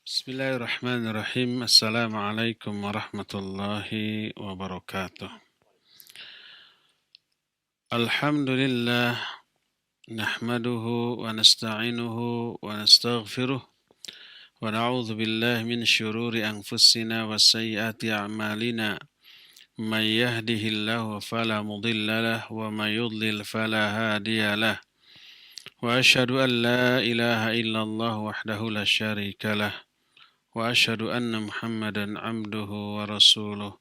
Bismillahirrahmanirrahim. Assalamualaikum warahmatullahi wabarakatuh. Alhamdulillah, nahmaduhu wa nasta'inuhu wa nastaghfiruh wa na'udzu billahi min syururi anfusina wa sayyiati a'malina. Man yahdihillahu fala mudilla lahu wa man yudlil fala hadiya lahu. Wa asyhadu an la ilaha illallah wahdahu la syarika lah. وأشهد أن محمدا عبده ورسوله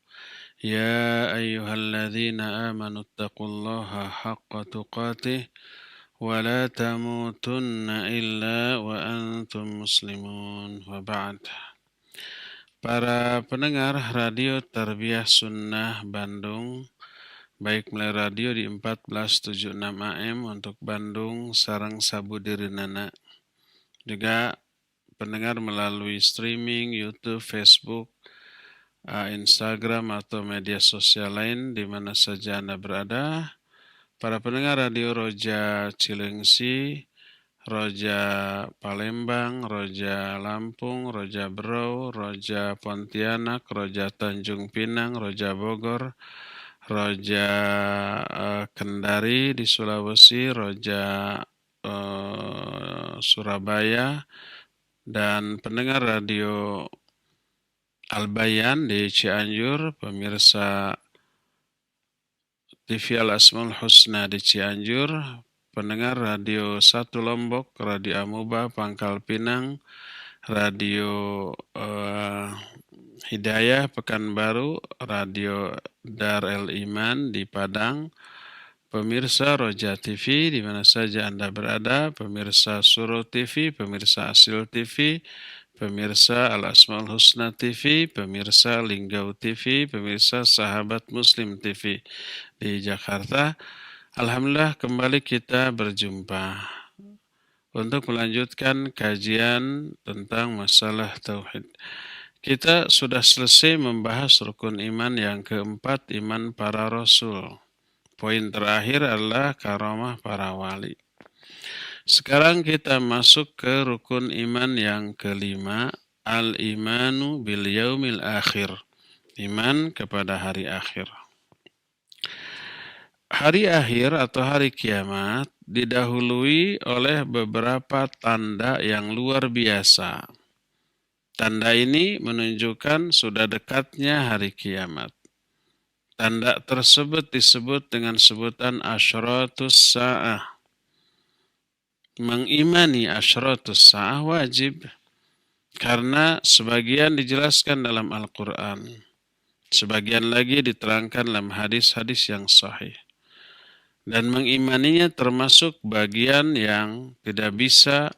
يا أيها الذين آمنوا اتقوا الله حق تقاته ولا تموتن إلا وأنتم مسلمون وبعد. Para pendengar Radio Tarbiyah Sunnah Bandung, baik melalui radio di 1476 AM untuk Bandung, Sarang Sabudirinana, juga pendengar melalui streaming, YouTube, Facebook, Instagram, atau media sosial lain di mana saja Anda berada. Para pendengar Radio Roja Cilengsi, Roja Palembang, Roja Lampung, Roja Berau, Roja Pontianak, Roja Tanjung Pinang, Roja Bogor, Roja Kendari di Sulawesi, Roja Surabaya, dan pendengar Radio Al-Bayan di Cianjur, pemirsa TV Al-Asmaul Husna di Cianjur, pendengar Radio 1 Lombok, Radio Amuba Pangkal Pinang, Radio Hidayah Pekanbaru, Radio Dar El Iman di Padang, pemirsa Roja TV di mana saja Anda berada, pemirsa Suro TV, pemirsa Asil TV, pemirsa Al-Asmaul Husna TV, pemirsa Linggau TV, pemirsa Sahabat Muslim TV di Jakarta. Alhamdulillah kembali kita berjumpa untuk melanjutkan kajian tentang masalah tauhid. Kita sudah selesai membahas rukun iman yang keempat, iman para rasul. Poin terakhir adalah karamah para wali. Sekarang kita masuk ke rukun iman yang kelima, al-imanu bil yaumil akhir. Iman kepada hari akhir. Hari akhir atau hari kiamat didahului oleh beberapa tanda yang luar biasa. Tanda ini menunjukkan sudah dekatnya hari kiamat. Tanda tersebut disebut dengan sebutan asyratus sa'ah. Mengimani asyratus sa'ah wajib karena sebagian dijelaskan dalam Al-Quran. Sebagian lagi diterangkan dalam hadis-hadis yang sahih. Dan mengimaninya termasuk bagian yang tidak bisa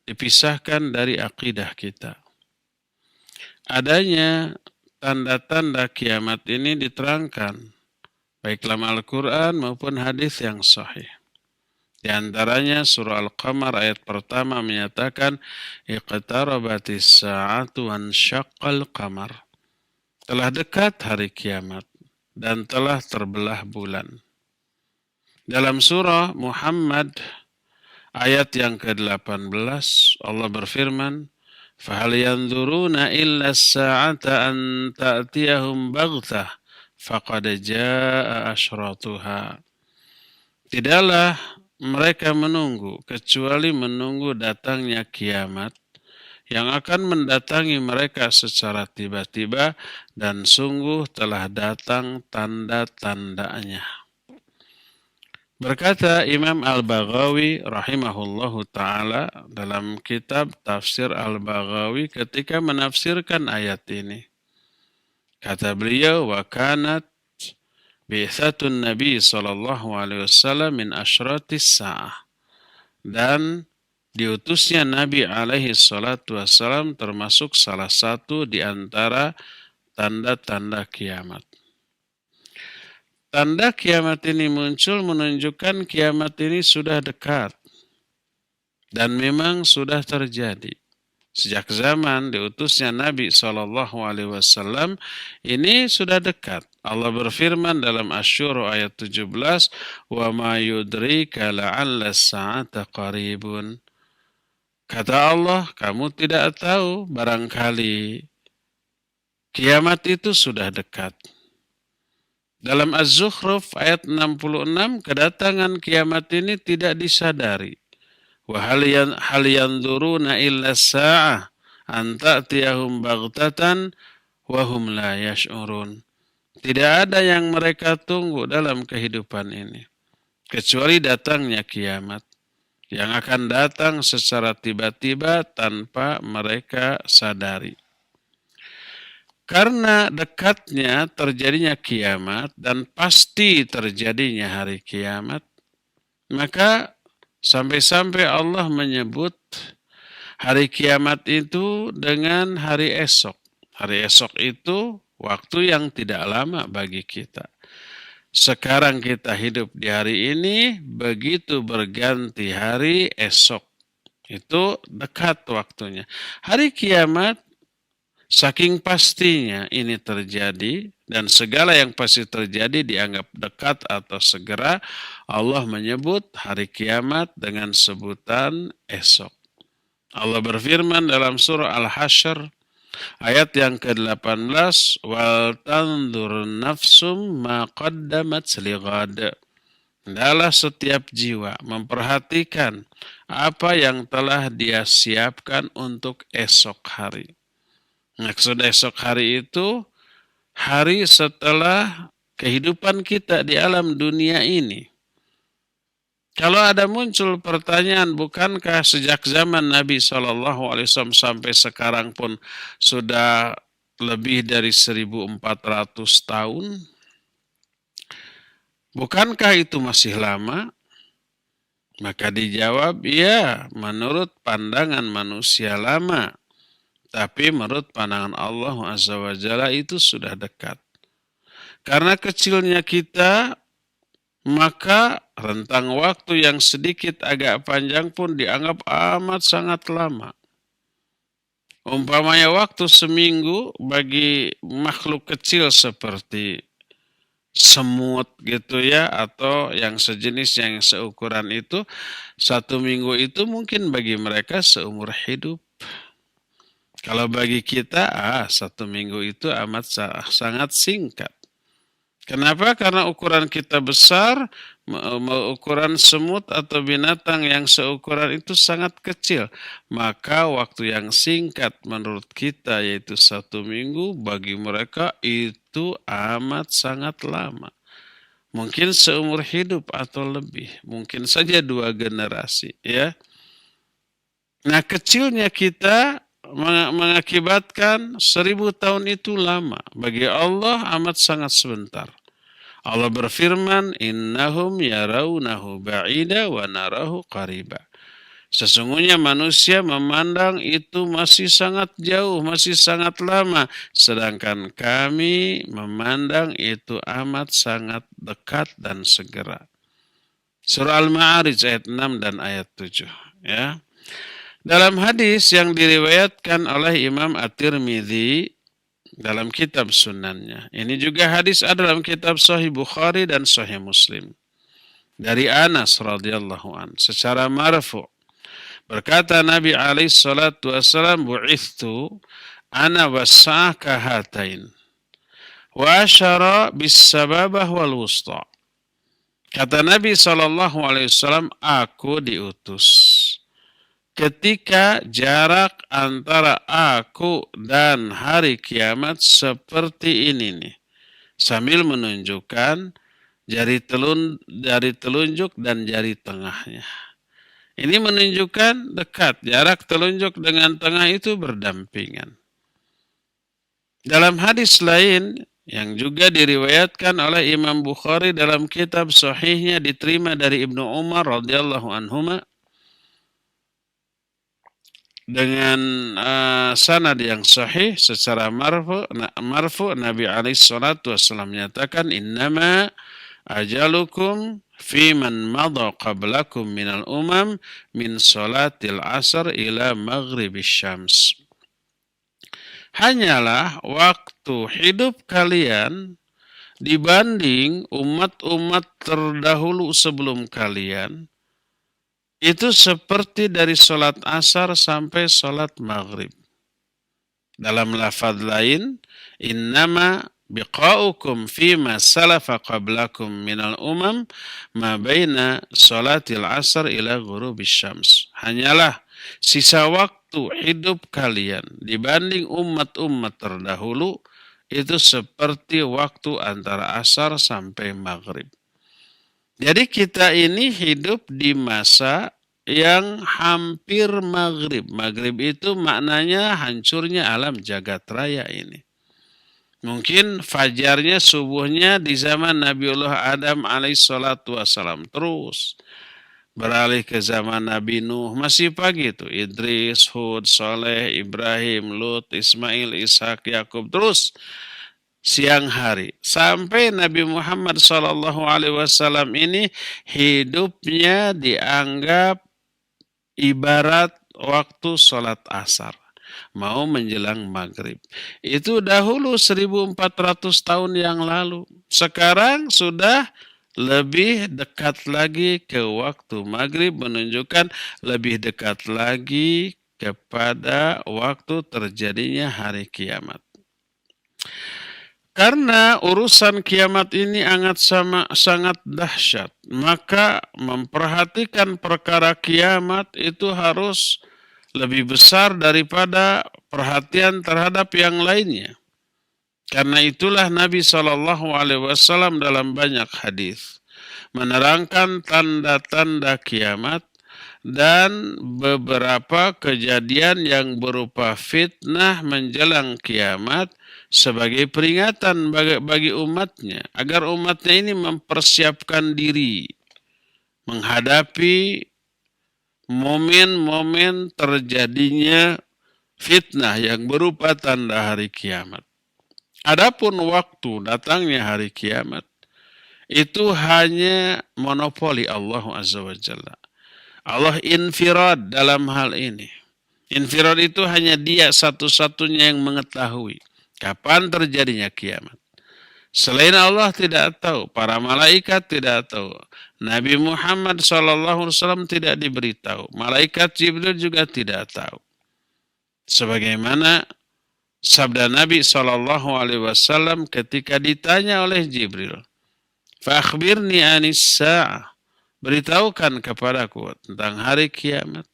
dipisahkan dari akidah kita. Adanya tanda-tanda kiamat ini diterangkan baik dalam Al-Quran maupun hadis yang sahih. Di antaranya surah Al-Qamar ayat pertama menyatakan iqtarabatis sa'atu wansyaqqal qamar. Telah dekat hari kiamat dan telah terbelah bulan. Dalam surah Muhammad ayat yang ke-18 Allah berfirman فَهَلْ يَنْظُرُونَ إِلَّا السَّاعَةَ أَنْ تَأْتِيَهُمْ بَغْتَةً فَقَدْ جَاءَ أَشْرَاطُهَا. Tidaklah mereka menunggu kecuali menunggu datangnya kiamat yang akan mendatangi mereka secara tiba-tiba dan sungguh telah datang tanda-tandanya. Berkata Imam Al-Baghawi rahimahullahu ta'ala dalam kitab Tafsir Al-Baghawi ketika menafsirkan ayat ini. Kata beliau, wa kanat bi'tsatun Nabi sallallahu alaihi wasallam min asyratis sa'ah. Dan diutusnya Nabi alaihi salatu wasallam termasuk salah satu di antara tanda-tanda kiamat. Tanda kiamat ini muncul menunjukkan kiamat ini sudah dekat dan memang sudah terjadi. Sejak zaman diutusnya Nabi SAW ini sudah dekat. Allah berfirman dalam Asy-Syura ayat 17, "Wa ma yudrika la'alla as-sa'ata qaribun." Kata Allah, kamu tidak tahu, barangkali kiamat itu sudah dekat. Dalam Az-Zukhruf ayat 66, kedatangan kiamat ini tidak disadari. Wa hal yanzuruna illa sa'ah an ta'tiyahum baghtatan wa hum la yash'urun. Tidak ada yang mereka tunggu dalam kehidupan ini kecuali datangnya kiamat yang akan datang secara tiba-tiba tanpa mereka sadari. Karena dekatnya terjadinya kiamat dan pasti terjadinya hari kiamat, maka sampai-sampai Allah menyebut hari kiamat itu dengan hari esok. Hari esok itu waktu yang tidak lama bagi kita. Sekarang kita hidup di hari ini, begitu berganti hari esok. Itu dekat waktunya. Hari kiamat, saking pastinya ini terjadi, dan segala yang pasti terjadi dianggap dekat atau segera, Allah menyebut hari kiamat dengan sebutan esok. Allah berfirman dalam surah Al-Hasyr, ayat yang ke-18, wal tanzur nafsum ma qaddamat lighad. Hendaklah setiap jiwa memperhatikan apa yang telah dia siapkan untuk esok hari. Maksud esok hari itu hari setelah kehidupan kita di alam dunia ini. Kalau ada muncul pertanyaan, bukankah sejak zaman Nabi SAW sampai sekarang pun sudah lebih dari 1400 tahun? Bukankah itu masih lama? Maka dijawab, ya, menurut pandangan manusia lama. Tapi menurut pandangan Allah Azza wa Jalla itu sudah dekat. Karena kecilnya kita, maka rentang waktu yang sedikit agak panjang pun dianggap amat sangat lama. Umpamanya waktu seminggu bagi makhluk kecil seperti semut gitu ya, atau yang sejenis yang seukuran itu, 1 minggu itu mungkin bagi mereka seumur hidup. Kalau bagi kita, 1 minggu itu amat sangat singkat. Kenapa? Karena ukuran kita besar, ukuran semut atau binatang yang seukuran itu sangat kecil. Maka waktu yang singkat menurut kita yaitu 1 minggu, bagi mereka itu amat sangat lama. Mungkin seumur hidup atau lebih. Mungkin saja 2 generasi. Ya. Nah, kecilnya kita mengakibatkan 1000 tahun itu lama. Bagi Allah amat sangat sebentar. Allah berfirman, innahum yarawnahu ba'ida wa narahu qariba. Sesungguhnya manusia memandang itu masih sangat jauh, masih sangat lama. Sedangkan kami memandang itu amat sangat dekat dan segera. Surah Al-Ma'arij ayat 6 dan ayat 7. Ya. Dalam hadis yang diriwayatkan oleh Imam At-Tirmidzi dalam kitab sunannya. Ini juga hadis ada dalam kitab Sahih Bukhari dan Sahih Muslim. Dari Anas radhiyallahu an secara marfu. Berkata Nabi alaihi salatu wasallam, bu'ithtu ana wasa'aka hatain. Wa asyara bis sababah wal wusta. Kata Nabi SAW, aku diutus ketika jarak antara aku dan hari kiamat seperti ini nih. Sambil menunjukkan jari telunjuk dan jari tengahnya. Ini menunjukkan dekat. Jarak telunjuk dengan tengah itu berdampingan. Dalam hadis lain yang juga diriwayatkan oleh Imam Bukhari dalam kitab sahihnya, diterima dari Ibnu Umar radhiyallahu anhuma dengan sanad yang sahih secara marfu, Nabi alaihi salatu wasallam menyatakan, innama ajalukum fi man madha qablakum minal umam min salatil asr ila maghribis syams. Hanyalah waktu hidup kalian dibanding umat-umat terdahulu sebelum kalian itu seperti dari sholat asar sampai sholat maghrib. Dalam lafaz lain, innama biqa'ukum fima salafa qablakum minal umam ma baina sholatil asar ila ghurubis syams. Hanyalah sisa waktu hidup kalian dibanding umat-umat terdahulu itu seperti waktu antara asar sampai maghrib. Jadi kita ini hidup di masa yang hampir maghrib. Maghrib itu maknanya hancurnya alam jagat raya ini. Mungkin fajarnya, subuhnya di zaman Nabiullah Adam alaihissalatu wassalam. Terus beralih ke zaman Nabi Nuh. Masih pagi itu. Idris, Hud, Soleh, Ibrahim, Lut, Ismail, Ishak, Yakub. Terus siang hari. Sampai Nabi Muhammad SAW ini hidupnya dianggap ibarat waktu sholat asar. Mau menjelang maghrib. Itu dahulu 1400 tahun yang lalu. Sekarang sudah lebih dekat lagi ke waktu maghrib, menunjukkan lebih dekat lagi kepada waktu terjadinya hari kiamat. Karena urusan kiamat ini sangat dahsyat, maka memperhatikan perkara kiamat itu harus lebih besar daripada perhatian terhadap yang lainnya. Karena itulah Nabi SAW dalam banyak hadis menerangkan tanda-tanda kiamat dan beberapa kejadian yang berupa fitnah menjelang kiamat sebagai peringatan bagi umatnya, agar umatnya ini mempersiapkan diri menghadapi momen-momen terjadinya fitnah yang berupa tanda hari kiamat. Adapun waktu datangnya hari kiamat, itu hanya monopoli Allah Azza wa Jalla. Allah infirad dalam hal ini. Infirad itu hanya dia satu-satunya yang mengetahui kapan terjadinya kiamat. Selain Allah tidak tahu, para malaikat tidak tahu. Nabi Muhammad SAW tidak diberitahu. Malaikat Jibril juga tidak tahu. Sebagaimana sabda Nabi SAW ketika ditanya oleh Jibril, "Fakhbirni anis sa'ah." Beritahukan kepadaku tentang hari kiamat.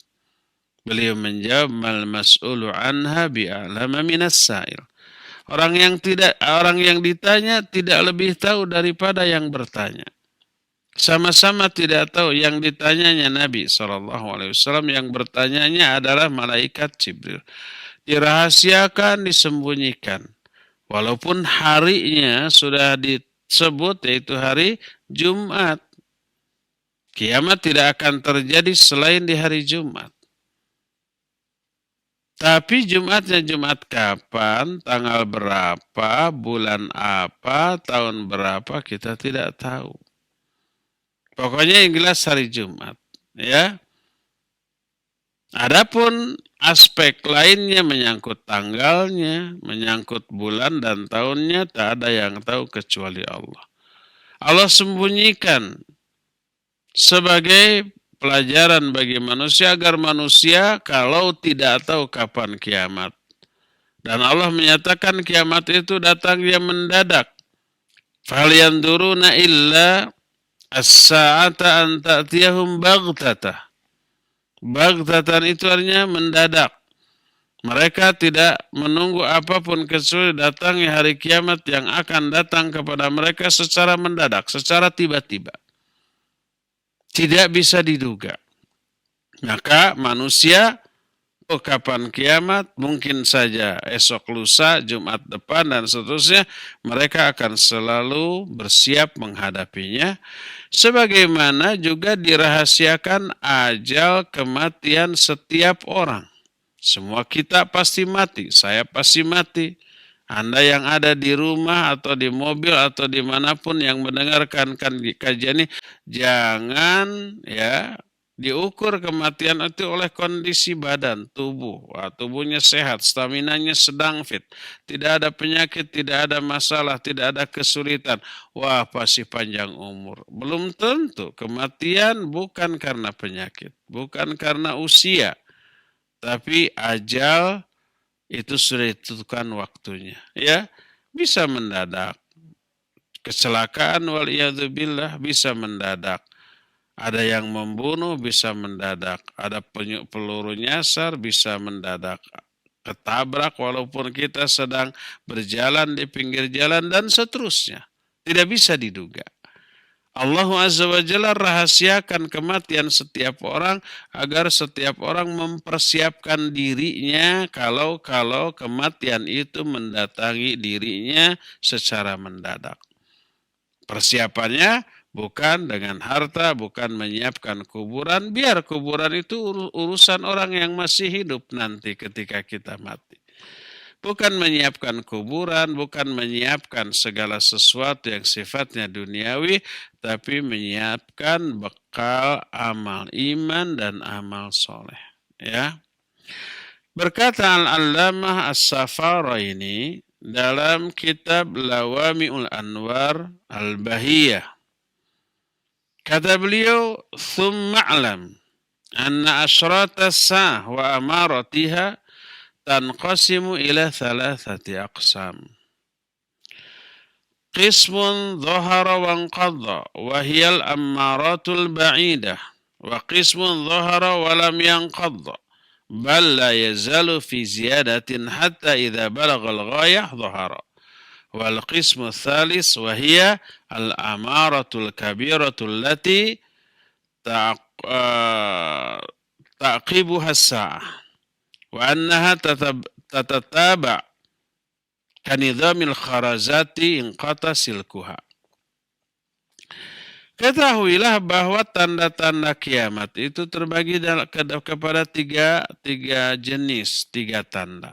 Beliau menjawab, "Mal mas'ulu anha bi'alama minas sa'il." Orang yang ditanya tidak lebih tahu daripada yang bertanya. Sama-sama tidak tahu, yang ditanyanya Nabi SAW, yang bertanyanya adalah malaikat Jibril. Dirahasiakan, disembunyikan. Walaupun harinya sudah disebut, yaitu hari Jumat. Kiamat tidak akan terjadi selain di hari Jumat. Tapi Jumatnya Jumat kapan, tanggal berapa, bulan apa, tahun berapa, kita tidak tahu. Pokoknya yang jelas hari Jumat. Ya. Adapun aspek lainnya menyangkut tanggalnya, menyangkut bulan dan tahunnya, tak ada yang tahu kecuali Allah. Allah sembunyikan sebagai pelajaran bagi manusia, agar manusia kalau tidak tahu kapan kiamat. Dan Allah menyatakan kiamat itu datangnya mendadak. Fahal yanzuruna illa as-sa'ata an ta'tiyahum baghtata. Baghtatan itu artinya mendadak. Mereka tidak menunggu apapun kecuali datangnya hari kiamat yang akan datang kepada mereka secara mendadak, secara tiba-tiba. Tidak bisa diduga. Maka manusia, kapan kiamat, mungkin saja esok lusa, Jumat depan, dan seterusnya, mereka akan selalu bersiap menghadapinya. Sebagaimana juga dirahasiakan ajal kematian setiap orang. Semua kita pasti mati, saya pasti mati. Anda yang ada di rumah atau di mobil atau dimanapun yang mendengarkan kajian ini, jangan ya Diukur kematian itu oleh kondisi badan, tubuh. Wah, tubuhnya sehat, staminanya sedang fit. Tidak ada penyakit, tidak ada masalah, tidak ada kesulitan. Wah, pasti panjang umur. Belum tentu. Kematian bukan karena penyakit, bukan karena usia. Tapi ajal itu sudah ditentukan waktunya. Ya, bisa mendadak. Kecelakaan waliyadzubillah bisa mendadak. Ada yang membunuh bisa mendadak, ada peluru nyasar bisa mendadak, ketabrak walaupun kita sedang berjalan di pinggir jalan dan seterusnya. Tidak bisa diduga. Allah Azza wa Jalla rahasiakan kematian setiap orang agar setiap orang mempersiapkan dirinya kalau kematian itu mendatangi dirinya secara mendadak. Persiapannya bukan dengan harta, bukan menyiapkan kuburan. Biar kuburan itu urusan orang yang masih hidup nanti ketika kita mati. Bukan menyiapkan kuburan, bukan menyiapkan segala sesuatu yang sifatnya duniawi, tapi menyiapkan bekal amal iman dan amal soleh. Ya. Berkata Al-Allamah As-Safaraini dalam kitab Lawami'ul Anwar Al-Bahiyah. Kata beliau, "Thumma alam anna asyrata as-sa'ah wa amaratiha tanqasimu ila thalathati aqsam. Qismun dhahara wa anqadha wa hiya al-ammaratul ba'idah wa qismun dhahara wa lam yanqadha bal la yazalu fi ziyadatin hatta idza balagha al-ghayah dhahara. Wal qismu tsalis wa hiya al-amaratul kabiratul lati taqibuha as-sa'ah wa annaha tatataba kanidhamil kharazati inqata silkuha." Ketahuilah bahwa tanda-tanda kiamat itu terbagi kepada tiga jenis, tiga tanda.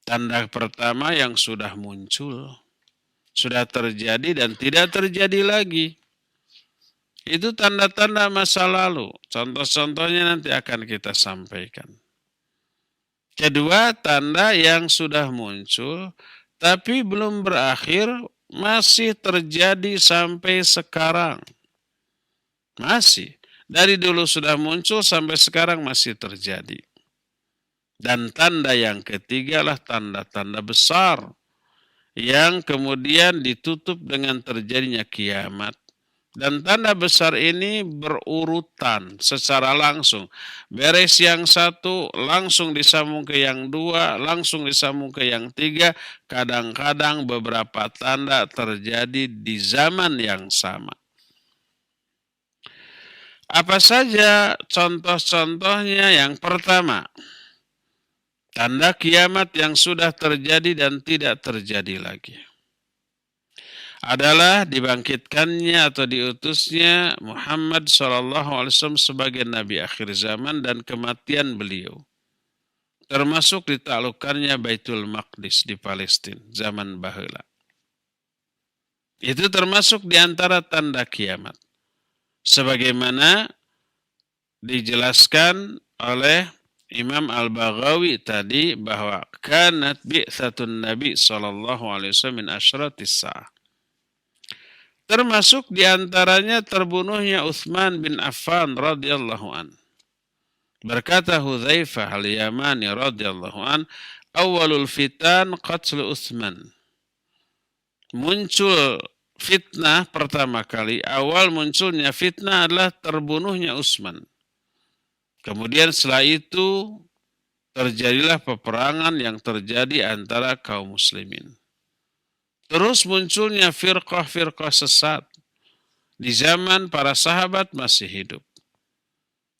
Tanda pertama yang sudah muncul, sudah terjadi dan tidak terjadi lagi. Itu tanda-tanda masa lalu. Contoh-contohnya nanti akan kita sampaikan. Kedua, tanda yang sudah muncul tapi belum berakhir, masih terjadi sampai sekarang. Masih. Dari dulu sudah muncul sampai sekarang masih terjadi. Dan tanda yang ketiga lah tanda-tanda besar yang kemudian ditutup dengan terjadinya kiamat. Dan tanda besar ini berurutan secara langsung. Beres yang satu, langsung disambung ke yang dua, langsung disambung ke yang tiga. Kadang-kadang beberapa tanda terjadi di zaman yang sama. Apa saja contoh-contohnya? Yang pertama, tanda kiamat yang sudah terjadi dan tidak terjadi lagi adalah dibangkitkannya atau diutusnya Muhammad SAW sebagai Nabi akhir zaman dan kematian beliau. Termasuk ditaklukkannya Baitul Maqdis di Palestina zaman baheula. Itu termasuk di antara tanda kiamat. Sebagaimana dijelaskan oleh Imam Al-Baghawi tadi bahwa kanat bi'tsatun Nabi SAW min asyratis sa'ah. Termasuk diantaranya terbunuhnya Utsman bin Affan radhiyallahu an. Berkata Hudzaifah al-Yamani radhiyallahu an, "Awwalul fitan qatlu Utsman." Muncul fitnah pertama kali, awal munculnya fitnah adalah terbunuhnya Utsman. Kemudian setelah itu terjadilah peperangan yang terjadi antara kaum muslimin. Terus munculnya firqah-firqah sesat di zaman para sahabat masih hidup.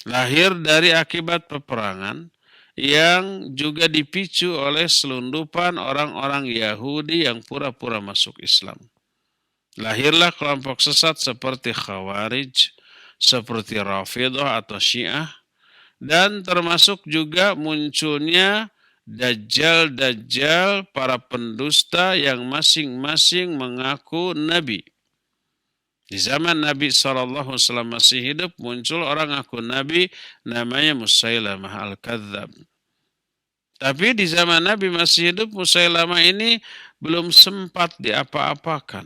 Lahir dari akibat peperangan yang juga dipicu oleh selundupan orang-orang Yahudi yang pura-pura masuk Islam. Lahirlah kelompok sesat seperti Khawarij, seperti Rafidhah atau Syiah, dan termasuk juga munculnya Dajjal-Dajjal, para pendusta yang masing-masing mengaku Nabi. Di zaman Nabi SAW masih hidup, muncul orang ngaku Nabi namanya Musailamah Al-Kadzab. Tapi di zaman Nabi masih hidup, Musailamah ini belum sempat diapa-apakan.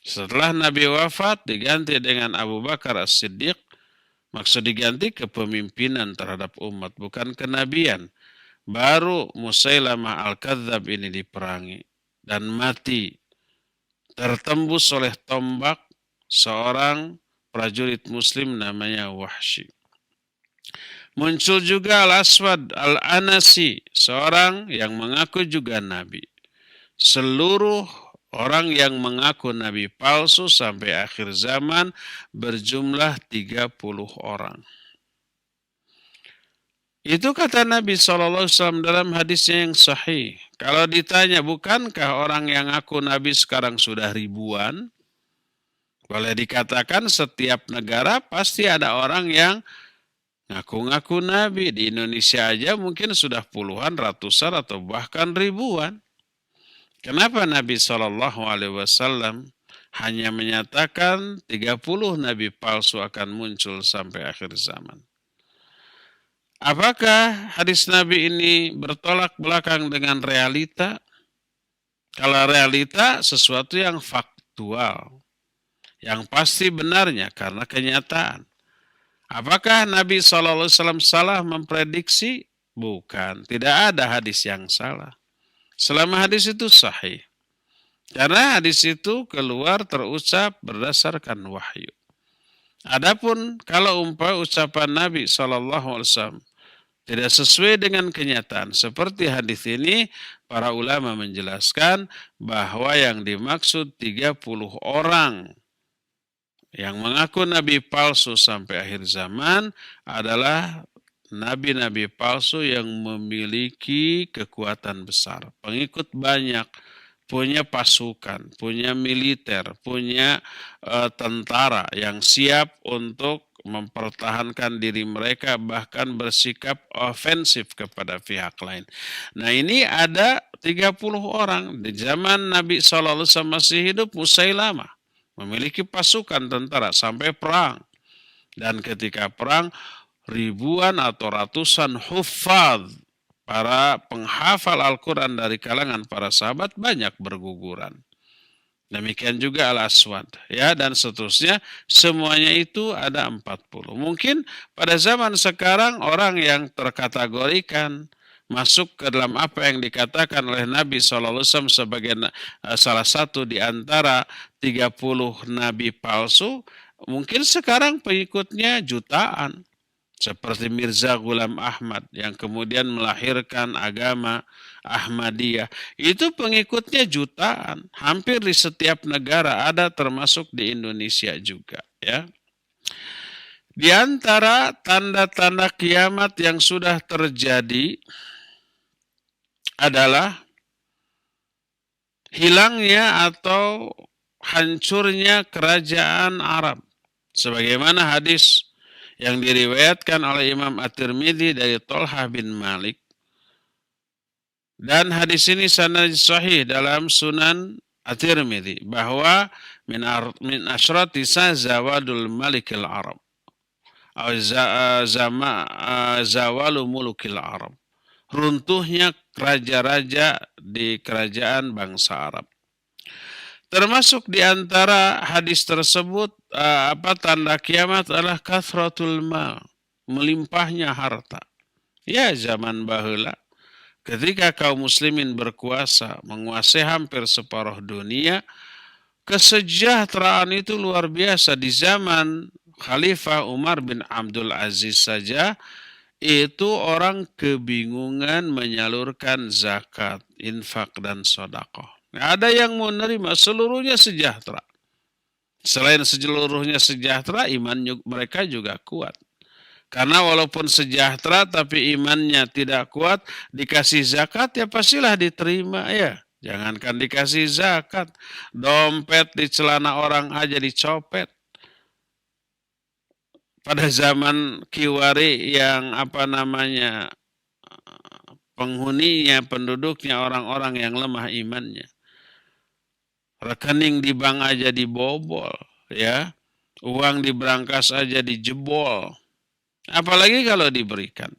Setelah Nabi wafat, diganti dengan Abu Bakar As-Siddiq. Maksud diganti kepemimpinan terhadap umat, bukan kenabian. Baru Musailamah Al-Kadzab ini diperangi dan mati, tertembus oleh tombak seorang prajurit muslim namanya Wahsy. Muncul juga Al-Aswad Al-Anasi, seorang yang mengaku juga Nabi. Seluruh orang yang mengaku Nabi palsu sampai akhir zaman berjumlah 30 orang. Itu kata Nabi SAW dalam hadisnya yang sahih. Kalau ditanya, bukankah orang yang ngaku Nabi sekarang sudah ribuan? Boleh dikatakan setiap negara pasti ada orang yang ngaku-ngaku Nabi. Di Indonesia aja mungkin sudah puluhan, ratusan, atau bahkan ribuan. Kenapa Nabi SAW hanya menyatakan 30 Nabi palsu akan muncul sampai akhir zaman? Apakah hadis Nabi ini bertolak belakang dengan realita? Kalau realita sesuatu yang faktual, yang pasti benarnya karena kenyataan. Apakah Nabi SAW salah memprediksi? Bukan, tidak ada hadis yang salah. Selama hadis itu sahih. Karena hadis itu keluar terucap berdasarkan wahyu. Adapun kalau ucapan Nabi SAW tidak sesuai dengan kenyataan seperti hadis ini, para ulama menjelaskan bahwa yang dimaksud 30 orang yang mengaku Nabi palsu sampai akhir zaman adalah Nabi-Nabi palsu yang memiliki kekuatan besar, pengikut banyak, punya pasukan, punya militer, punya tentara yang siap untuk mempertahankan diri mereka, bahkan bersikap ofensif kepada pihak lain. Nah, ini ada 30 orang. Di zaman Nabi SAW masih hidup, Musailamah memiliki pasukan tentara sampai perang. Dan ketika perang, ribuan atau ratusan huffaz, para penghafal Al-Quran dari kalangan para sahabat banyak berguguran. Demikian juga Al-Aswad, ya, dan seterusnya. Semuanya itu ada 40. Mungkin pada zaman sekarang orang yang terkategorikan masuk ke dalam apa yang dikatakan oleh Nabi SAW sebagai salah satu di antara 30 Nabi palsu, mungkin sekarang pengikutnya jutaan. Seperti Mirza Ghulam Ahmad yang kemudian melahirkan agama Ahmadiyah. Itu pengikutnya jutaan. Hampir di setiap negara ada, termasuk di Indonesia juga. Ya. Di antara tanda-tanda kiamat yang sudah terjadi adalah hilangnya atau hancurnya kerajaan Arab. Sebagaimana hadis yang diriwayatkan oleh Imam At-Tirmidzi dari Thalhah bin Malik. Dan hadis ini sanad sahih dalam Sunan At-Tirmidzi bahwa min asyrati zawadul malikil Arab atau zawalu mulukil Arab. Runtuhnya raja-raja di kerajaan bangsa Arab. Termasuk di antara hadis tersebut, tanda kiamat adalah kathratul mal, melimpahnya harta. Ya, zaman baheula, ketika kaum muslimin berkuasa, menguasai hampir separuh dunia, kesejahteraan itu luar biasa. Di zaman Khalifah Umar bin Abdul Aziz saja, itu orang kebingungan menyalurkan zakat, infak, dan sedekah. Ada yang menerima seluruhnya sejahtera. Selain seluruhnya sejahtera, iman mereka juga kuat. Karena walaupun sejahtera tapi imannya tidak kuat, dikasih zakat ya pastilah diterima ya. Jangankan dikasih zakat, dompet di celana orang aja dicopet. Pada zaman Kiwari yang penghuninya, penduduknya orang-orang yang lemah imannya. Rekening di bank aja dibobol, ya. Uang diberangkas aja dijebol. Apalagi kalau diberikan.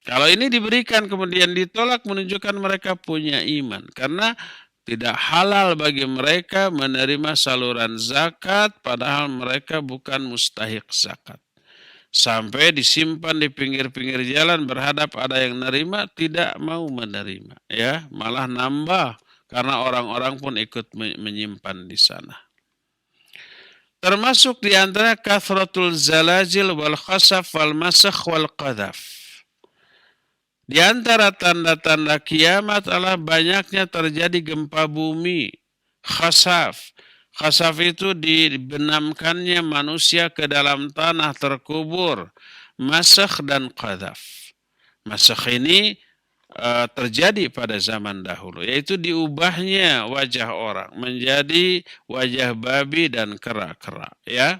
Kalau ini diberikan kemudian ditolak menunjukkan mereka punya iman. Karena tidak halal bagi mereka menerima saluran zakat padahal mereka bukan mustahik zakat. Sampai disimpan di pinggir-pinggir jalan berhadap ada yang nerima tidak mau menerima. Ya, malah nambah karena orang-orang pun ikut menyimpan di sana. Termasuk di antara kathratul zalazil wal khasaf wal masakh wal qadhaf. Di antara tanda-tanda kiamat adalah banyaknya terjadi gempa bumi, khasaf. Khasaf itu dibenamkannya manusia ke dalam tanah terkubur, masakh dan qadhaf. Masakh ini terjadi pada zaman dahulu, yaitu diubahnya wajah orang menjadi wajah babi dan kera-kera, ya.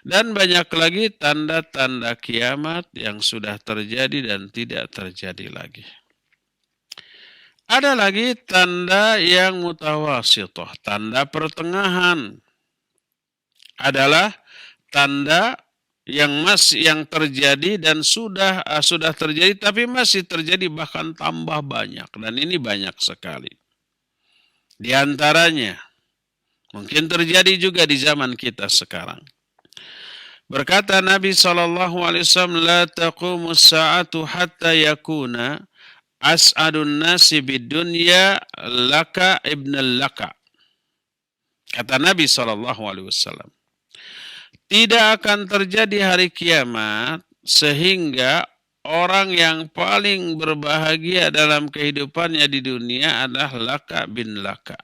Dan banyak lagi tanda-tanda kiamat yang sudah terjadi dan tidak terjadi lagi. Ada lagi tanda yang mutawasithah, tanda pertengahan. Adalah tanda yang terjadi dan sudah terjadi tapi masih terjadi bahkan tambah banyak dan ini banyak sekali. Di antaranya mungkin terjadi juga di zaman kita sekarang. Berkata Nabi SAW, la taqumus sa'atu hatta yakuna as'adun nasi bidunya laka ibn laka. Kata Nabi SAW, tidak akan terjadi hari kiamat sehingga orang yang paling berbahagia dalam kehidupannya di dunia adalah laka bin laka.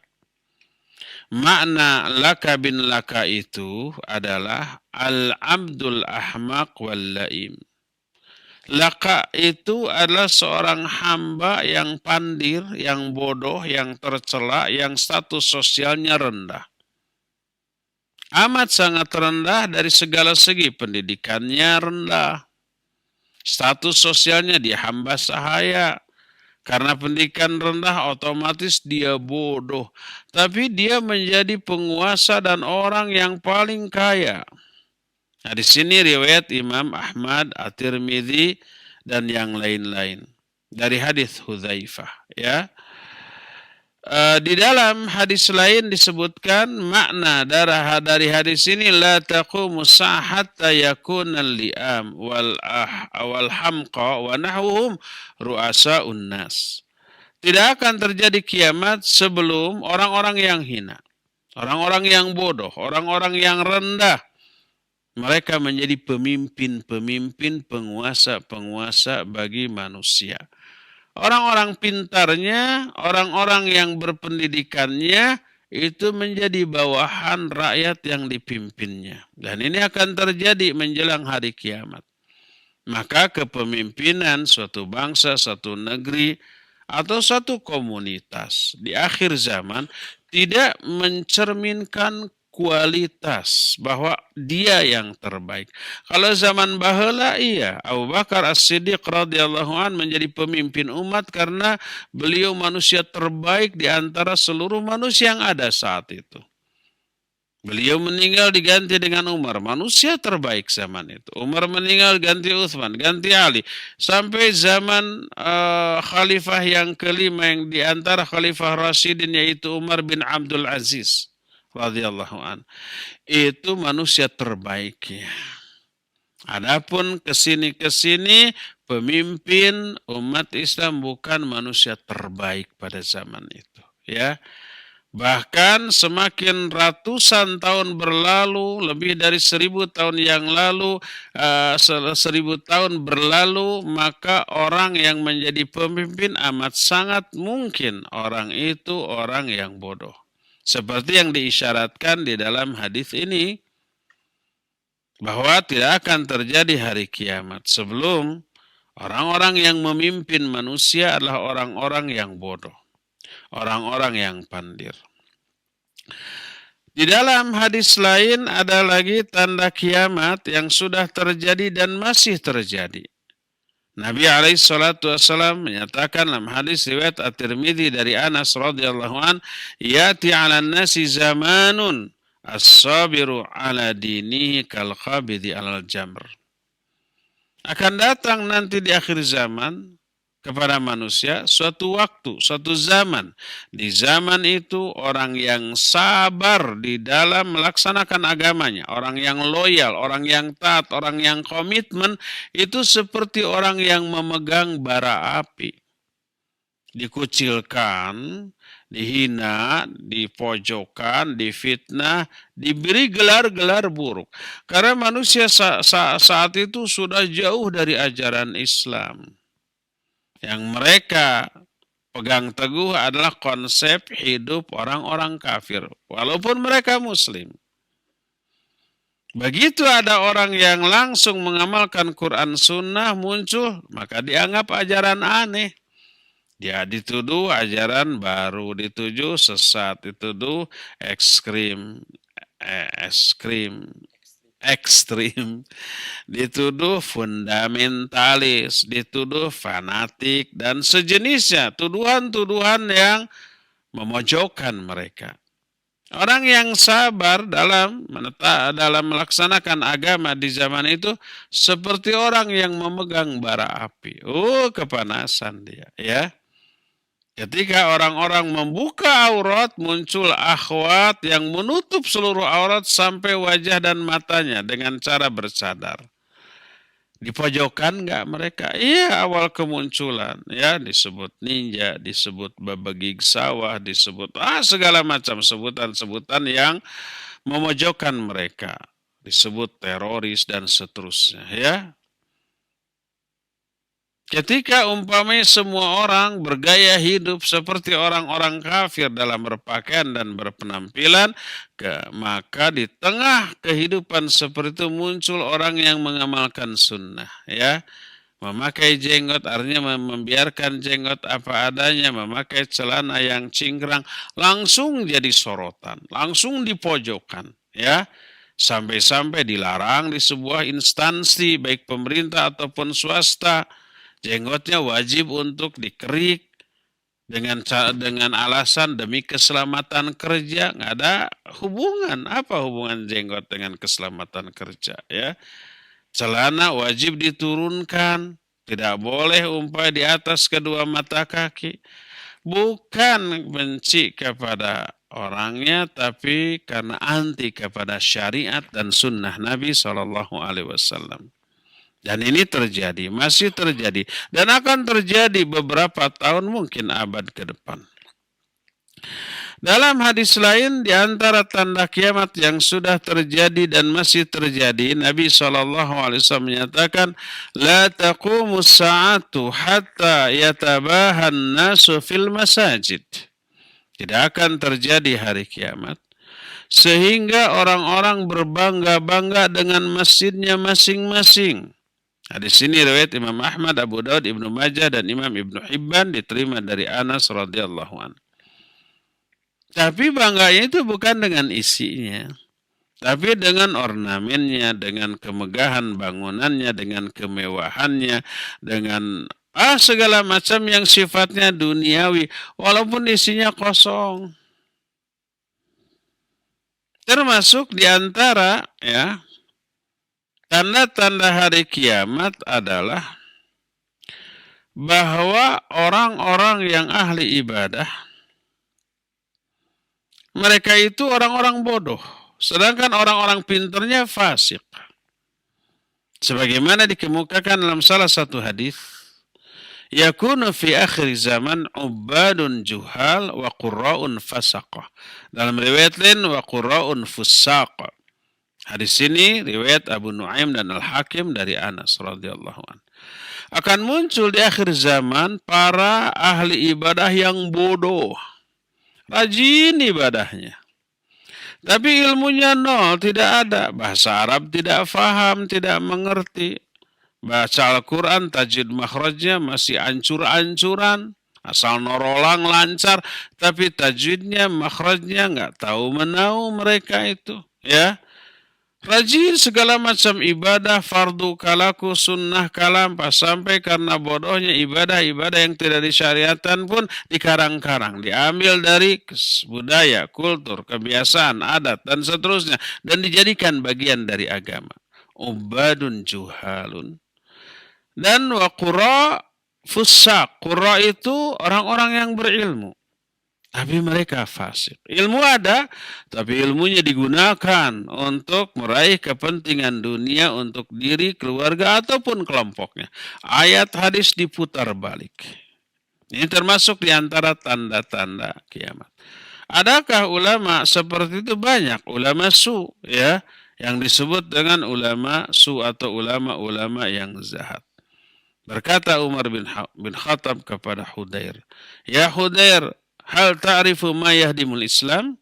Makna laka bin laka itu adalah al-abdul ahmaq wal laim. Laka itu adalah seorang hamba yang pandir, yang bodoh, yang tercela, yang status sosialnya rendah. Amat sangat rendah dari segala segi, pendidikannya rendah, status sosialnya dia hamba sahaya. Karena pendidikan rendah otomatis dia bodoh. Tapi dia menjadi penguasa dan orang yang paling kaya. Nah, di sini riwayat Imam Ahmad, At-Tirmidzi dan yang lain-lain dari hadis Hudzaifah, ya. Di dalam hadis lain disebutkan makna dari hadis ini la taqumu hatta yakuna al-li'am wal hamqa wa nahwuhum ru'asa'un nas. Tidak akan terjadi kiamat sebelum orang-orang yang hina, orang-orang yang bodoh, orang-orang yang rendah mereka menjadi pemimpin-pemimpin, penguasa-penguasa bagi manusia. Orang-orang pintarnya, orang-orang yang berpendidikannya itu menjadi bawahan rakyat yang dipimpinnya. Dan ini akan terjadi menjelang hari kiamat. Maka kepemimpinan suatu bangsa, suatu negeri, atau suatu komunitas di akhir zaman tidak mencerminkan kualitas bahwa dia yang terbaik. Kalau zaman baheula iya, Abu Bakar As-Siddiq radhiyallahu an menjadi pemimpin umat karena beliau manusia terbaik di antara seluruh manusia yang ada saat itu. Beliau meninggal diganti dengan Umar, manusia terbaik zaman itu. Umar meninggal ganti Utsman, ganti Ali. Sampai zaman khalifah yang kelima yang di antara khalifah Rasyidin yaitu Umar bin Abdul Aziz radhiyallahu an. Itu manusia terbaiknya. Adapun kesini pemimpin umat Islam bukan manusia terbaik pada zaman itu, ya. Bahkan semakin ratusan tahun berlalu, lebih dari 1000 tahun yang lalu, 1000 tahun berlalu, maka orang yang menjadi pemimpin amat sangat mungkin orang itu orang yang bodoh. Seperti yang diisyaratkan di dalam hadis ini, bahwa tidak akan terjadi hari kiamat sebelum orang-orang yang memimpin manusia adalah orang-orang yang bodoh, orang-orang yang pandir. Di dalam hadis lain ada lagi tanda kiamat yang sudah terjadi dan masih terjadi. Nabi SAW menyatakan dalam hadis riwayat At-Tirmidzi dari Anas radhiyallahu an, yati 'alan nasi zamanun As-sabiru ala dinihi kal khabidi alal jamr. Akan datang nanti di akhir zaman kepada manusia suatu waktu, suatu zaman. Di zaman itu orang yang sabar di dalam melaksanakan agamanya, orang yang loyal, orang yang taat, orang yang komitmen, itu seperti orang yang memegang bara api. Dikucilkan, dihina, dipojokkan, difitnah, diberi gelar-gelar buruk. Karena manusia saat itu sudah jauh dari ajaran Islam. Yang mereka pegang teguh adalah konsep hidup orang-orang kafir, walaupun mereka Muslim. Begitu ada orang yang langsung mengamalkan Quran Sunnah muncul, maka dianggap ajaran aneh. Dia dituduh ajaran baru, dituduh sesat, dituduh ekstrim, dituduh fundamentalis, dituduh fanatik, dan sejenisnya. Tuduhan-tuduhan yang memojokkan mereka. Orang yang sabar dalam melaksanakan agama di zaman itu seperti orang yang memegang bara api. Oh, kepanasan dia, ya. Ketika orang-orang membuka aurat, muncul akhwat yang menutup seluruh aurat sampai wajah dan matanya dengan cara bercadar. Dipojokkan nggak mereka? Iya, awal kemunculan. Ya, disebut ninja, disebut babagig sawah, disebut segala macam sebutan-sebutan yang memojokkan mereka. Disebut teroris dan seterusnya, ya. Ketika umpamanya semua orang bergaya hidup seperti orang-orang kafir dalam berpakaian dan berpenampilan, maka di tengah kehidupan seperti itu muncul orang yang mengamalkan sunnah, ya. Memakai jenggot artinya membiarkan jenggot apa adanya, memakai celana yang cingkrang, langsung jadi sorotan, langsung dipojokkan, ya. Sampai-sampai dilarang di sebuah instansi baik pemerintah ataupun swasta. Jenggotnya wajib untuk dikerik dengan alasan demi keselamatan kerja. Nggak ada hubungan. Apa hubungan jenggot dengan keselamatan kerja, ya? Celana wajib diturunkan, tidak boleh umpamanya di atas kedua mata kaki. Bukan benci kepada orangnya, tapi karena anti kepada syariat dan sunnah Nabi SAW. Dan ini terjadi, masih terjadi, dan akan terjadi beberapa tahun, mungkin abad ke depan. Dalam hadis lain, di antara tanda kiamat yang sudah terjadi dan masih terjadi, Nabi SAW menyatakan, La taqumus sa'atu hatta yatabahan nasu fil masajid. Tidak akan terjadi hari kiamat sehingga orang-orang berbangga-bangga dengan masjidnya masing-masing. Hadis ini riwayat Imam Ahmad, Abu Daud, Ibnu Majah, dan Imam Ibnu Hibban, diterima dari Anas radhiyallahu anhu. Tapi bangganya itu bukan dengan isinya, tapi dengan ornamennya, dengan kemegahan bangunannya, dengan kemewahannya, dengan segala macam yang sifatnya duniawi, walaupun isinya kosong. Termasuk diantara, ya, tanda-tanda hari kiamat adalah bahwa orang-orang yang ahli ibadah, mereka itu orang-orang bodoh, sedangkan orang-orang pintarnya fasik. Sebagaimana dikemukakan dalam salah satu hadis, yakunu fi akhir zaman ubadun juhal wa qurra'un fasaqah. Dalam riwayat lain wa qurra'un fusaq. Hadis ini riwayat Abu Nuaim dan Al-Hakim dari Anas radhiyallahu anhu. Akan muncul di akhir zaman para ahli ibadah yang bodoh, rajin ibadahnya, tapi ilmunya nol, tidak ada. Bahasa Arab tidak faham, tidak mengerti. Baca Al-Quran, tajwid makhrajnya masih ancur-ancuran, asal norolang lancar, tapi tajwidnya, makhrajnya nggak tahu menau mereka itu, ya. Rajin segala macam ibadah, fardu kalaku, sunnah kalampa, sampai karena bodohnya ibadah-ibadah yang tidak disyariatkan pun dikarang-karang, diambil dari budaya, kultur, kebiasaan, adat, dan seterusnya, dan dijadikan bagian dari agama. Ubadun juhalun. Dan wa qura fusak. Qura itu orang-orang yang berilmu. Tapi mereka fasik. Ilmu ada, tapi ilmunya digunakan untuk meraih kepentingan dunia untuk diri, keluarga, ataupun kelompoknya. Ayat hadis diputar balik. Ini termasuk di antara tanda-tanda kiamat. Adakah ulama seperti itu? Banyak ulama su, ya, yang disebut dengan ulama su atau ulama-ulama yang zahat. Berkata Umar bin Khattab kepada Hudair, "Ya Hudair, hal ta'rifu ma yahdimul Islam?"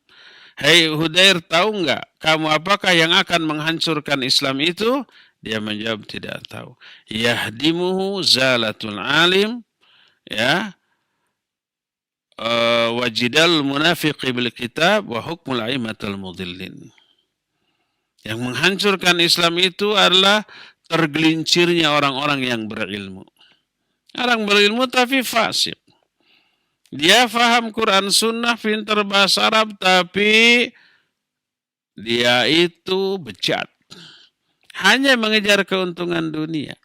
Hei Hudair, tahu enggak kamu apakah yang akan menghancurkan Islam itu? Dia menjawab tidak tahu. Yahdimuhu zalatul alim, ya, wajidal munafiqi bil kitab wa hukmul aimatul mudillin. Yang menghancurkan Islam itu adalah tergelincirnya orang-orang yang berilmu. Orang berilmu tapi fasik. Dia faham Quran Sunnah, pintar bahasa Arab, tapi dia itu bejat. Hanya mengejar keuntungan dunia.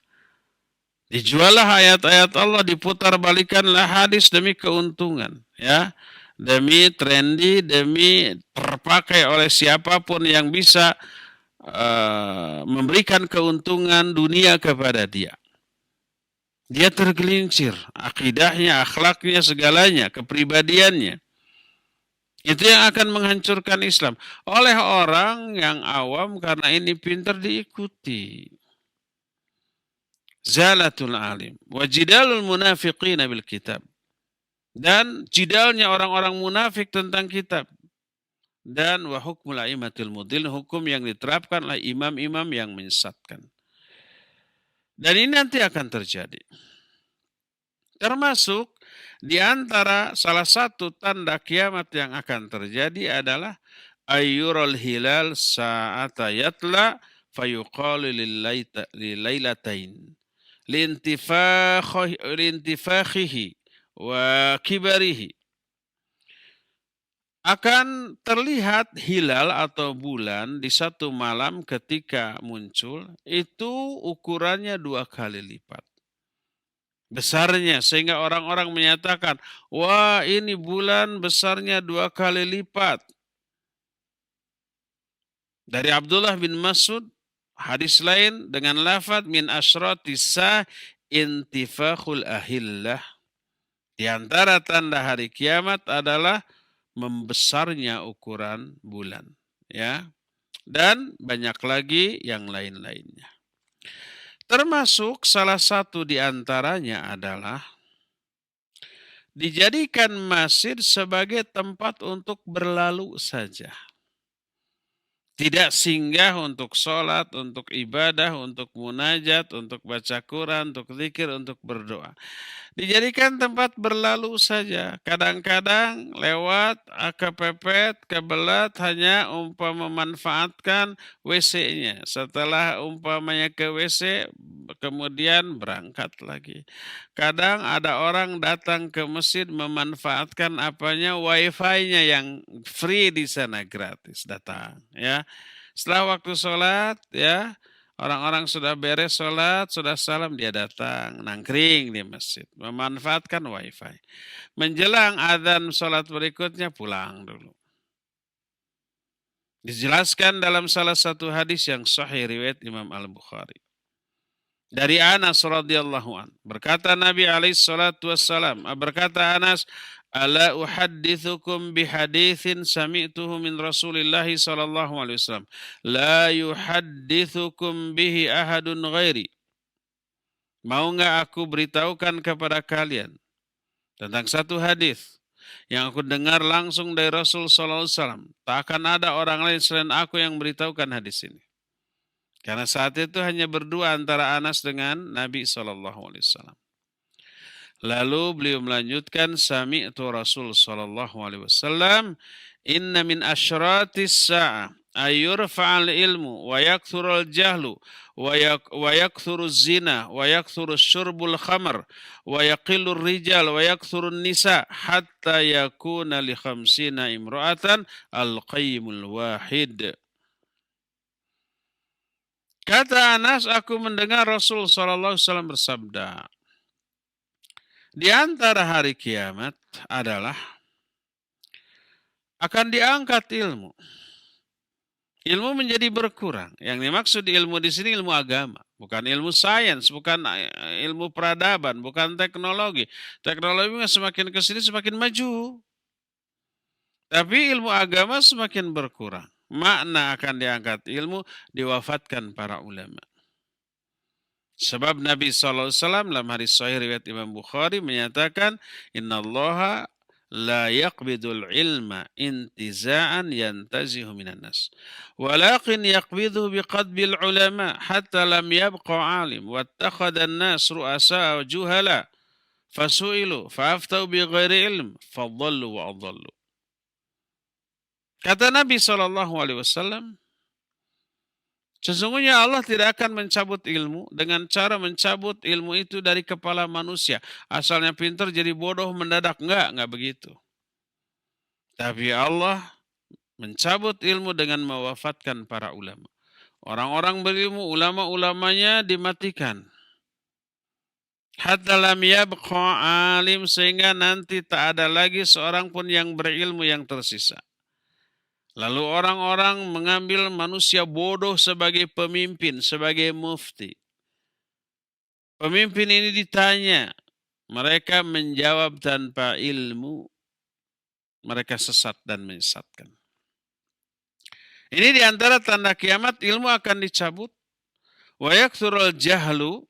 Dijuallah ayat-ayat Allah, diputar balikanlah hadis demi keuntungan. Ya, demi trendy, demi terpakai oleh siapapun yang bisa memberikan keuntungan dunia kepada dia. Dia tergelincir, akidahnya, akhlaknya, segalanya, kepribadiannya. Itu yang akan menghancurkan Islam. Oleh orang yang awam karena ini pintar diikuti. Zalatul alim. Wajidalul munafiqina bil kitab. Dan jidalnya orang-orang munafik tentang kitab. Dan wa hukmul aimatil mudil, hukum yang diterapkan oleh imam-imam yang menyesatkan. Dan ini nanti akan terjadi. Termasuk di antara salah satu tanda kiamat yang akan terjadi adalah ayyurul hilal sa'ata yatla fayuqalu lilailatain lintifakhihi wa kibarihi. Akan terlihat hilal atau bulan di satu malam ketika muncul, itu ukurannya 2 kali lipat besarnya, sehingga orang-orang menyatakan, wah ini bulan besarnya 2 kali lipat. Dari Abdullah bin Mas'ud, hadis lain dengan lafaz min asyratis intifakhul ahillah. Di antara tanda hari kiamat adalah membesarnya ukuran bulan, ya. Dan banyak lagi yang lain-lainnya. Termasuk salah satu di antaranya adalah dijadikan masjid sebagai tempat untuk berlalu saja. Tidak singgah untuk sholat, untuk ibadah, untuk munajat, untuk baca Quran, untuk zikir, untuk berdoa. Dijadikan tempat berlalu saja. Kadang-kadang lewat, kepepet, kebelat, hanya memanfaatkan WC-nya. Setelah umpamanya ke WC, kemudian berangkat lagi. Kadang ada orang datang ke masjid memanfaatkan apanya, wifi-nya yang free di sana, gratis, datang, ya. Setelah waktu sholat, ya, orang-orang sudah beres sholat, sudah salam, dia datang, nangkring di masjid, memanfaatkan wifi. Menjelang adzan sholat berikutnya, pulang dulu. Dijelaskan dalam salah satu hadis yang sahih riwayat Imam Al-Bukhari. Dari Anas radhiyallahu an, berkata Nabi alaihi salatu wassalam, berkata Anas, ala uhaddithukum bihadithin sami'tuhu min Rasulillahi sallallahu alaihi wasallam, la yuhaddithukum bihi ahadun ghairi. Mau enggak aku beritahukan kepada kalian tentang satu hadis yang aku dengar langsung dari Rasul sallallahu alaihi wasallam. Tak akan ada orang lain selain aku yang beritahukan hadis ini. Karena saat itu hanya berdua antara Anas dengan Nabi sallallahu alaihi wasallam. Lalu beliau melanjutkan, sami'tu Rasul sallallahu alaihi wasallam, inna min asyratis sa'ah ayurfa'al ilmu wa yakthurul jahlu wa yakthuruz zina wa yakthurus syurbul khamr wa yaqillur rijal wa yakthurun nisa hatta yakuna li khamsina imra'atan al-qayyimul wahid. Kata Anas, aku mendengar Rasul sallallahu alaihi wasallam bersabda, di antara hari kiamat adalah akan diangkat ilmu. Ilmu menjadi berkurang. Yang dimaksud ilmu di sini ilmu agama, bukan ilmu sains, bukan ilmu peradaban, bukan teknologi. Teknologi semakin ke sini semakin maju. Tapi ilmu agama semakin berkurang. Makna akan diangkat ilmu diwafatkan para ulama. Sebab Nabi SAW dalam hadis sahih riwayat Imam Bukhari menyatakan, Innallaha la yaqbidul ilma intiza'an yantazihu minan nas. Walakin yaqbiduhu biqadbil ulama hatta lam yabqa alim. Wattakhadhan nas ru'asa juhala. Fasu'ilu fa'aftau bi ghairi ilm. Fadallu wa adallu. Kata Nabi SAW, sesungguhnya Allah tidak akan mencabut ilmu dengan cara mencabut ilmu itu dari kepala manusia. Asalnya pintar jadi bodoh mendadak. Enggak begitu. Tapi Allah mencabut ilmu dengan mewafatkan para ulama. Orang-orang berilmu, ulama-ulamanya dimatikan. Hatta lam yabqa alim, sehingga nanti tak ada lagi seorang pun yang berilmu yang tersisa. Lalu orang-orang mengambil manusia bodoh sebagai pemimpin, sebagai mufti. Pemimpin ini ditanya, mereka menjawab tanpa ilmu, mereka sesat dan menyesatkan. Ini diantara tanda kiamat, ilmu akan dicabut, wa yakthurul jahlu,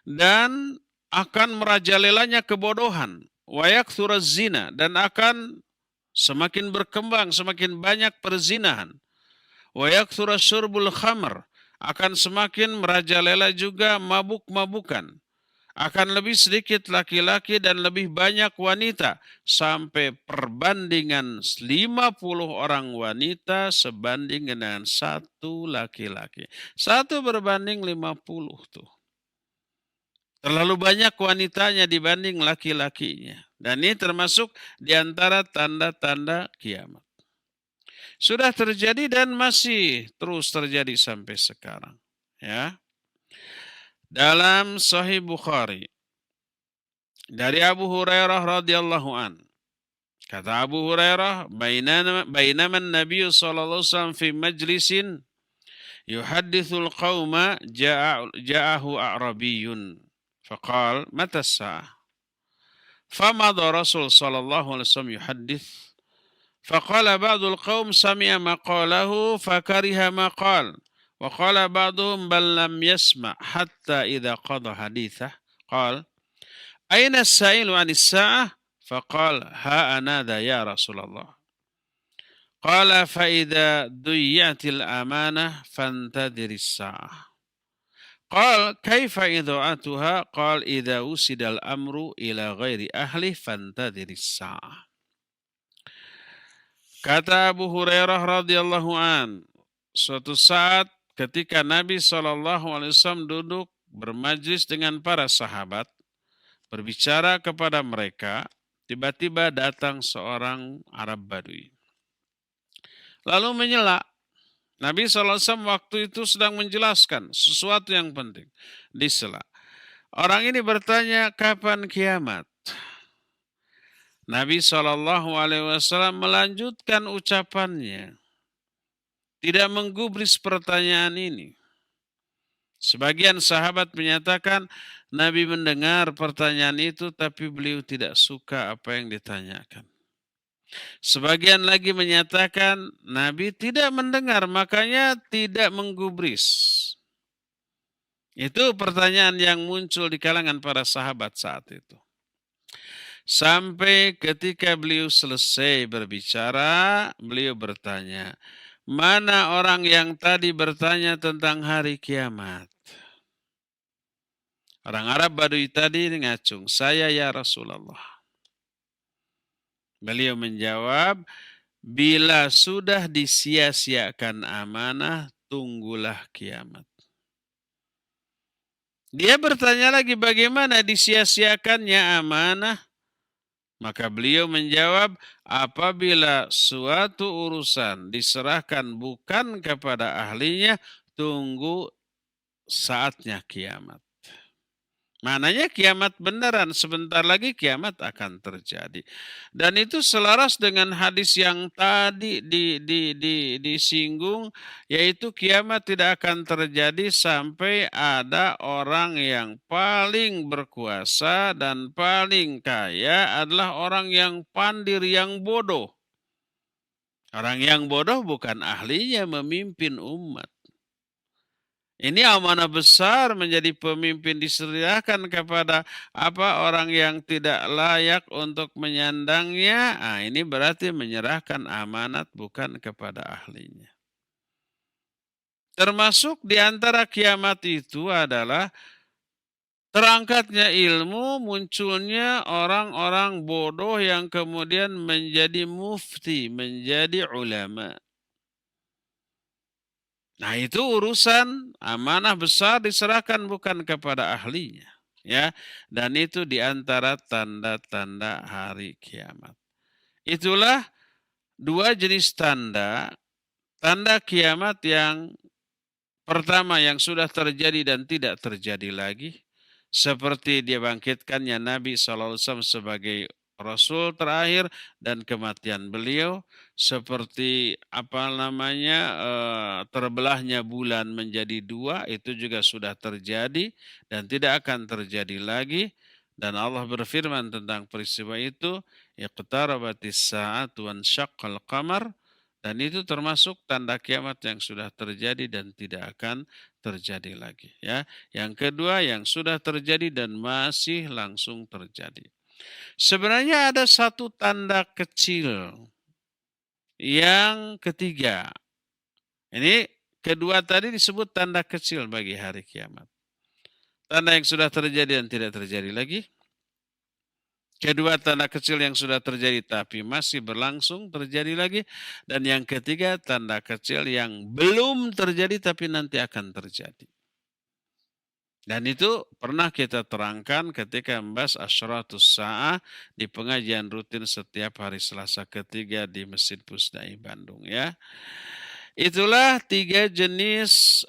dan akan merajalelanya kebodohan, wa yakthuruz zina, dan akan semakin berkembang, semakin banyak perzinahan. Wa yakthura syurbul khamr, akan semakin merajalela juga mabuk-mabukan. Akan lebih sedikit laki-laki dan lebih banyak wanita, sampai perbandingan 50 orang wanita sebanding dengan 1 laki-laki. 1 berbanding 50 tuh. Terlalu banyak wanitanya dibanding laki-lakinya. Dan ini termasuk di antara tanda-tanda kiamat. Sudah terjadi dan masih terus terjadi sampai sekarang. Ya. Dalam Sahih Bukhari dari Abu Hurairah radhiyallahu an. Kata Abu Hurairah, bainama Nabi sallallahu alaihi wasallam fi majlisin yuhaddithul qauma ja'ahu a'rabiyyun faqala mata as-sa'ah. فمضى رسول صلى الله عليه وسلم يحدث فقال بعض القوم سمع ما قاله فكره ما قال وقال بعضهم بل لم يسمع حتى إذا قضى حديثه قال أين السائل عن الساعة فقال ها أنا ذا يا رسول الله قال فإذا ضيعت الأمانة فانتظر الساعة قال كيف إضاعتها قال إذا وسد الأمر إلى غير أهله فانتظر الساعة. Kata Abu Hurairah radhiyallahu an, suatu saat ketika Nabi SAW duduk bermajlis dengan para sahabat, berbicara kepada mereka, tiba-tiba datang seorang Arab Badui. Lalu menyela. Nabi SAW waktu itu sedang menjelaskan sesuatu yang penting. Disela. Orang ini bertanya, kapan kiamat? Nabi SAW melanjutkan ucapannya. Tidak menggubris pertanyaan ini. Sebagian sahabat menyatakan, Nabi mendengar pertanyaan itu tapi beliau tidak suka apa yang ditanyakan. Sebagian lagi menyatakan Nabi tidak mendengar, makanya tidak menggubris. Itu pertanyaan yang muncul di kalangan para sahabat saat itu. Sampai ketika beliau selesai berbicara, beliau bertanya, mana orang yang tadi bertanya tentang hari kiamat? Orang Arab Badui tadi ngacung, saya ya Rasulullah. Beliau menjawab, Bila sudah disia-siakan amanah, tunggulah kiamat. Dia bertanya lagi, bagaimana disia-siakannya amanah? Maka beliau menjawab, apabila suatu urusan diserahkan bukan kepada ahlinya, tunggu saatnya kiamat. Maknanya kiamat beneran, sebentar lagi kiamat akan terjadi. Dan itu selaras dengan hadis yang tadi disinggung, yaitu kiamat tidak akan terjadi sampai ada orang yang paling berkuasa dan paling kaya adalah orang yang pandir, yang bodoh. Orang yang bodoh bukan ahlinya memimpin umat. Ini amanah besar, menjadi pemimpin diserahkan kepada orang yang tidak layak untuk menyandangnya. Ini berarti menyerahkan amanat bukan kepada ahlinya. Termasuk di antara kiamat itu adalah terangkatnya ilmu, munculnya orang-orang bodoh yang kemudian menjadi mufti, menjadi ulama. Nah, itu urusan amanah besar diserahkan bukan kepada ahlinya, ya. Dan itu di antara tanda-tanda hari kiamat. Itulah dua jenis tanda, tanda kiamat yang pertama yang sudah terjadi dan tidak terjadi lagi, seperti dia bangkitkannya Nabi SAW sebagai Rasul terakhir dan kematian beliau, seperti terbelahnya bulan menjadi dua, itu juga sudah terjadi dan tidak akan terjadi lagi. Dan Allah berfirman tentang peristiwa itu, iqtarabatis sa'atu wansyaqqal qamar, dan itu termasuk tanda kiamat yang sudah terjadi dan tidak akan terjadi lagi, ya. Yang kedua, yang sudah terjadi dan masih langsung terjadi. Sebenarnya ada satu tanda kecil yang ketiga. Ini kedua tadi disebut tanda kecil bagi hari kiamat. Tanda yang sudah terjadi dan tidak terjadi lagi. Kedua, tanda kecil yang sudah terjadi tapi masih berlangsung terjadi lagi. Dan yang ketiga, tanda kecil yang belum terjadi tapi nanti akan terjadi. Dan itu pernah kita terangkan ketika membahas Asyratus Sa'ah di pengajian rutin setiap hari Selasa ketiga di Masjid Pusdai Bandung, ya. Itulah tiga jenis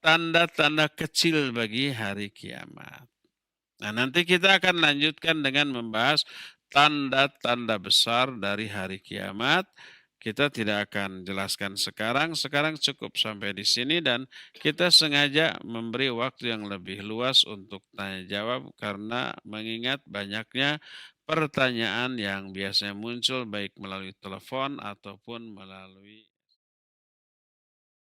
tanda-tanda kecil bagi hari kiamat. Nah, nanti kita akan lanjutkan dengan membahas tanda-tanda besar dari hari kiamat. Kita tidak akan jelaskan sekarang. Sekarang cukup sampai di sini dan kita sengaja memberi waktu yang lebih luas untuk tanya jawab karena mengingat banyaknya pertanyaan yang biasanya muncul baik melalui telepon ataupun melalui